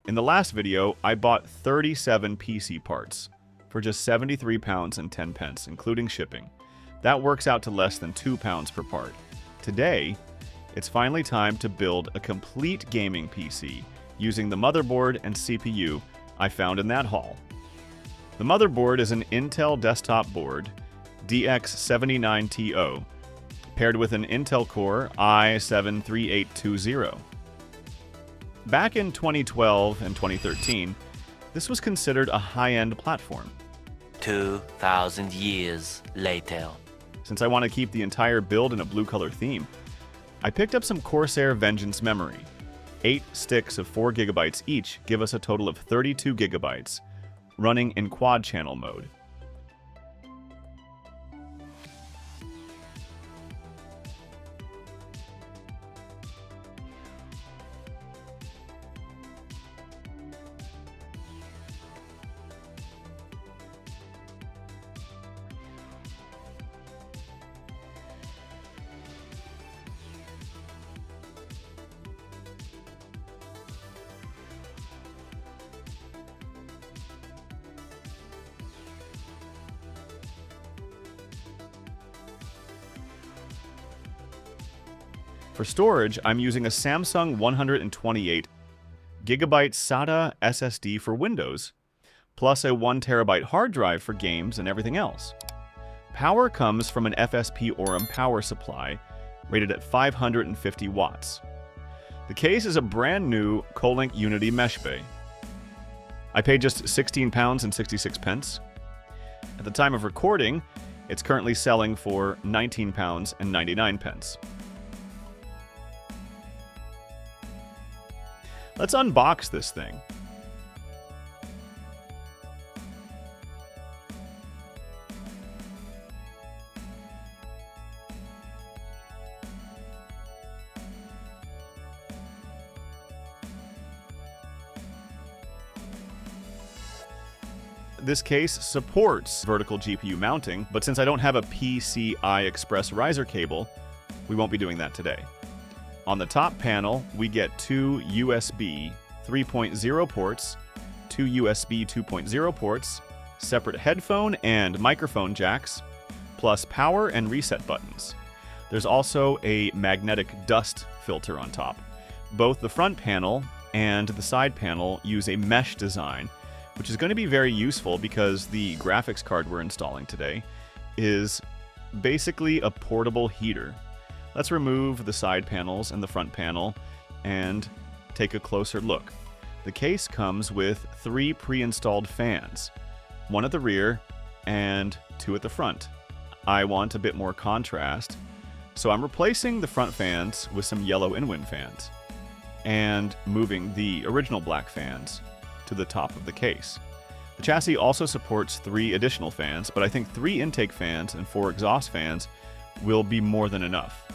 In the last video, I bought 37 PC parts for just £73 and 10 pence, including shipping. That works out to less than £2 per part. Today, it's finally time to build a complete gaming PC using the motherboard and CPU I found in that haul. The motherboard is an Intel desktop board, DX79TO, paired with an Intel Core i7-3820. Back in 2012 and 2013, this was considered a high-end platform. 2,000 years later. Since I want to keep the entire build in a blue-color theme, I picked up some Corsair Vengeance memory. 8 sticks of 4 GB each give us a total of 32 GB, running in quad-channel mode. For storage, I'm using a Samsung 128 GB SATA SSD for Windows, plus a 1 TB hard drive for games and everything else. Power comes from an FSP Aurum power supply, rated at 550 watts. The case is a brand new Kolink Unity Meshbay. I paid just £16 and 66 pence. At the time of recording, it's currently selling for £19 and 99 pence. Let's unbox this thing. This case supports vertical GPU mounting, but since I don't have a PCI Express riser cable, we won't be doing that today. On the top panel, we get 2 USB 3.0 ports, 2 USB 2.0 ports, separate headphone and microphone jacks, plus power and reset buttons. There's also a magnetic dust filter on top. Both the front panel and the side panel use a mesh design, which is going to be very useful because the graphics card we're installing today is basically a portable heater. Let's remove the side panels and the front panel and take a closer look. The case comes with 3 pre-installed fans, 1 at the rear and 2 at the front. I want a bit more contrast, so I'm replacing the front fans with some yellow in-wind fans and moving the original black fans to the top of the case. The chassis also supports 3 additional fans, but I think 3 intake fans and 4 exhaust fans will be more than enough.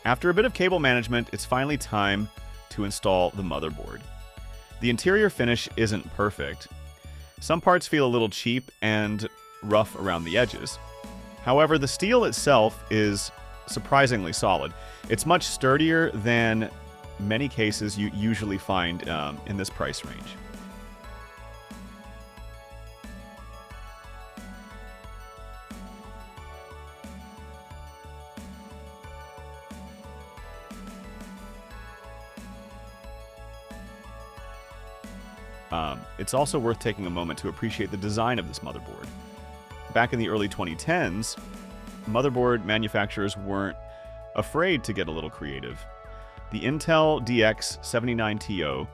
After a bit of cable management, it's finally time to install the motherboard. The interior finish isn't perfect. Some parts feel a little cheap and rough around the edges. However, the steel itself is surprisingly solid. It's much sturdier than many cases you usually find in this price range. It's also worth taking a moment to appreciate the design of this motherboard. Back in the early 2010s, motherboard manufacturers weren't afraid to get a little creative. The Intel DX79TO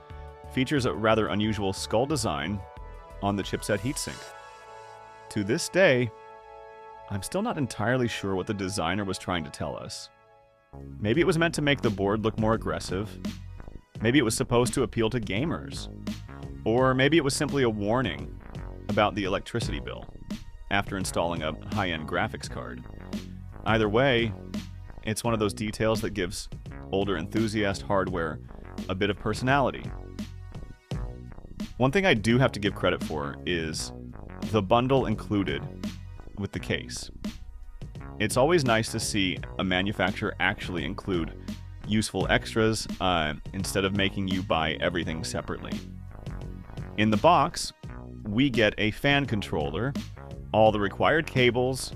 features a rather unusual skull design on the chipset heatsink. To this day, I'm still not entirely sure what the designer was trying to tell us. Maybe it was meant to make the board look more aggressive. Maybe it was supposed to appeal to gamers. Or maybe it was simply a warning about the electricity bill after installing a high-end graphics card. Either way, it's one of those details that gives older enthusiast hardware a bit of personality. One thing I do have to give credit for is the bundle included with the case. It's always nice to see a manufacturer actually include useful extras instead of making you buy everything separately. In the box, we get a fan controller, all the required cables,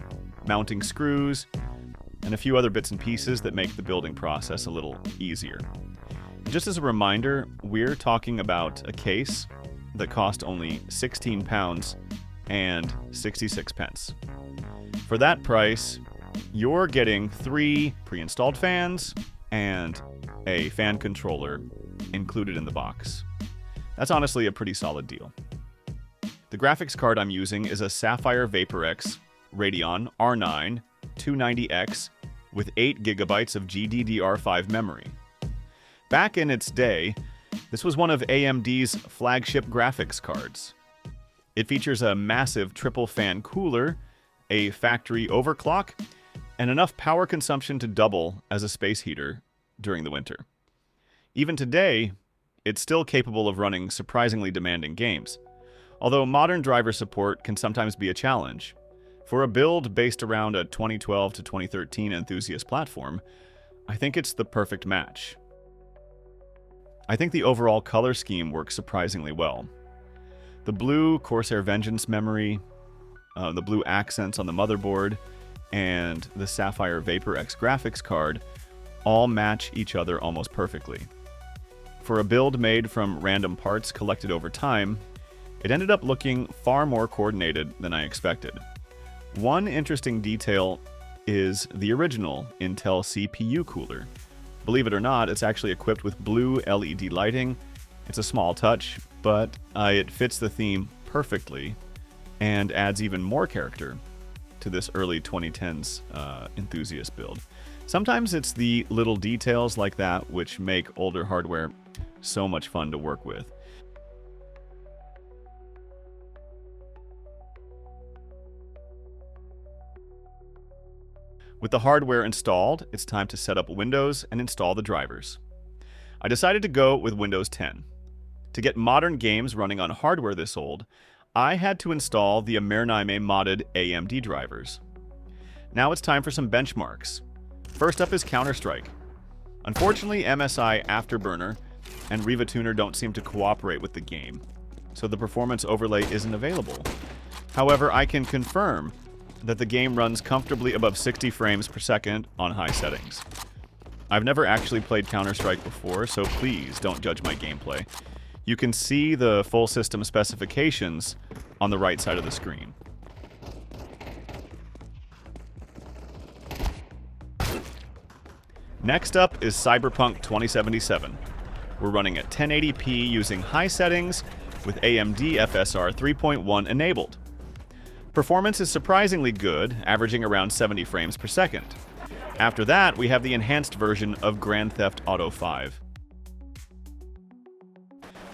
mounting screws, and a few other bits and pieces that make the building process a little easier. And just as a reminder, we're talking about a case that cost only £16 and 66 pence. For that price, you're getting 3 pre-installed fans and a fan controller included in the box. That's honestly a pretty solid deal. The graphics card I'm using is a Sapphire Vapor-X Radeon R9 290X with 8 GB of GDDR5 memory. Back in its day, this was one of AMD's flagship graphics cards. It features a massive triple fan cooler, a factory overclock, and enough power consumption to double as a space heater during the winter. Even today, it's still capable of running surprisingly demanding games, although modern driver support can sometimes be a challenge. For a build based around a 2012 to 2013 enthusiast platform, I think it's the perfect match. I think the overall color scheme works surprisingly well. The blue Corsair Vengeance memory, the blue accents on the motherboard, and the Sapphire Vapor-X graphics card all match each other almost perfectly. For a build made from random parts collected over time, it ended up looking far more coordinated than I expected. One interesting detail is the original Intel CPU cooler. Believe it or not, it's actually equipped with blue LED lighting. It's a small touch, but it fits the theme perfectly and adds even more character to this early 2010s enthusiast build. Sometimes it's the little details like that which make older hardware so much fun to work with. With the hardware installed, it's time to set up Windows and install the drivers. I decided to go with Windows 10. To get modern games running on hardware this old, I had to install the Amernime modded AMD drivers. Now it's time for some benchmarks. First up is Counter-Strike. Unfortunately, MSI Afterburner and Riva Tuner don't seem to cooperate with the game, so the performance overlay isn't available. However, I can confirm that the game runs comfortably above 60 frames per second on high settings. I've never actually played Counter-Strike before, so please don't judge my gameplay. You can see the full system specifications on the right side of the screen. Next up is Cyberpunk 2077. We're running at 1080p using high settings with AMD FSR 3.1 enabled. Performance is surprisingly good, averaging around 70 frames per second. After that, we have the enhanced version of Grand Theft Auto 5.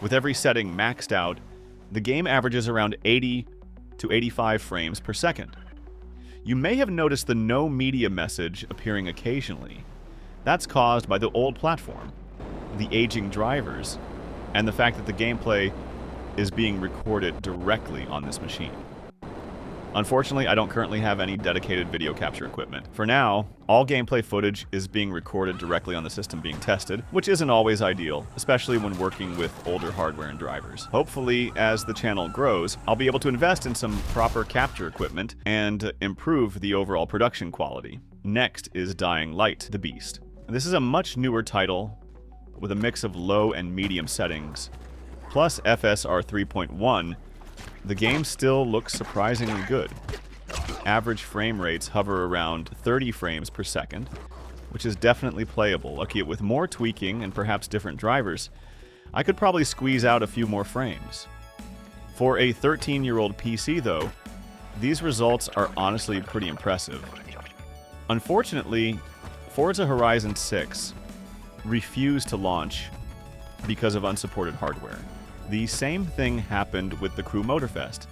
With every setting maxed out, the game averages around 80 to 85 frames per second. You may have noticed the no media message appearing occasionally. That's caused by the old platform, the aging drivers, and the fact that the gameplay is being recorded directly on this machine. Unfortunately, I don't currently have any dedicated video capture equipment. For now, all gameplay footage is being recorded directly on the system being tested, which isn't always ideal, especially when working with older hardware and drivers. Hopefully, as the channel grows, I'll be able to invest in some proper capture equipment and improve the overall production quality. Next is Dying Light, the Beast. This is a much newer title with a mix of low and medium settings, plus FSR 3.1. The game still looks surprisingly good. Average frame rates hover around 30 frames per second, which is definitely playable. Okay, with more tweaking and perhaps different drivers, I could probably squeeze out a few more frames. For a 13-year-old PC, though, these results are honestly pretty impressive. Unfortunately, Forza Horizon 6 refused to launch because of unsupported hardware. The same thing happened with the Crew Motorfest.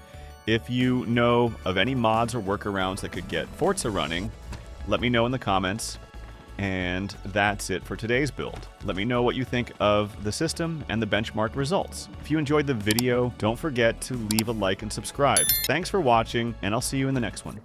If you know of any mods or workarounds that could get Forza running, let me know in the comments. And that's it for today's build. Let me know what you think of the system and the benchmark results. If you enjoyed the video, don't forget to leave a like and subscribe. Thanks for watching, and I'll see you in the next one.